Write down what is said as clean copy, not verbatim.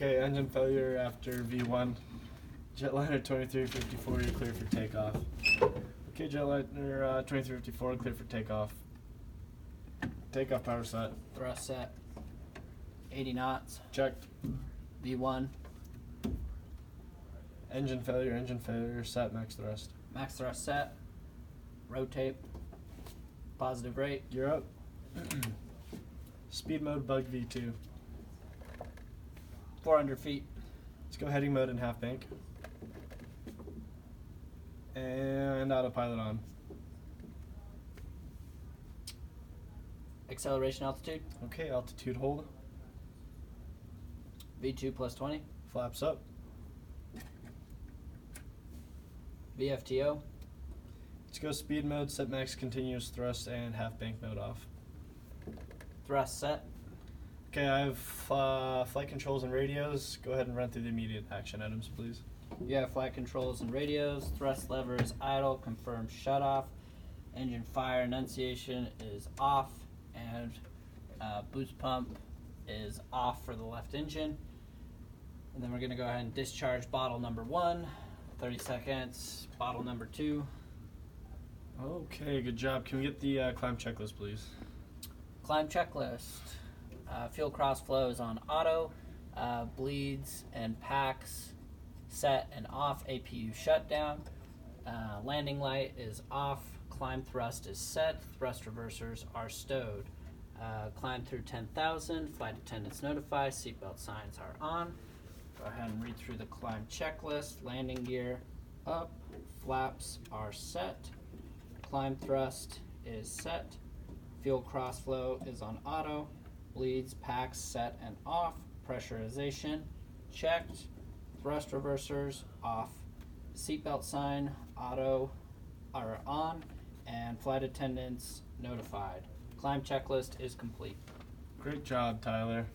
Okay, engine failure after V1. Jetliner 2354, you're clear for takeoff. Okay, Jetliner 2354, clear for takeoff. Takeoff power set. Thrust set. 80 knots. Checked. V1. Engine failure, set, max thrust. Max thrust set. Rotate. Positive rate. You're up. Speed mode, bug V2. 400 feet. Let's go heading mode and half bank. And autopilot on. Acceleration altitude. Okay, altitude hold. V2 plus 20. Flaps up. VFTO. Let's go speed mode, set max continuous thrust, and half bank mode off. Thrust set. Okay, I have flight controls and radios. Go ahead and run through the immediate action items, please. You have flight controls and radios. Thrust lever is idle. Confirmed shut off. Engine fire enunciation is off. And boost pump is off for the left engine. And then we're going to go ahead and discharge bottle number 1. 30 seconds. Bottle number 2. Okay, good job. Can we get the climb checklist, please? Climb checklist. Fuel cross flow is on auto. Bleeds and packs set and off. APU shutdown. Landing light is off. Climb thrust is set. Thrust reversers are stowed. Climb through 10,000. Flight attendants notify. Seatbelt signs are on. Go ahead and read through the climb checklist. Landing gear up. Flaps are set. Climb thrust is set. Fuel cross flow is on auto. Bleeds, packs set and off. Pressurization checked. Thrust reversers off. Seatbelt sign auto are on. And flight attendants notified. Climb checklist is complete. Great job, Tyler.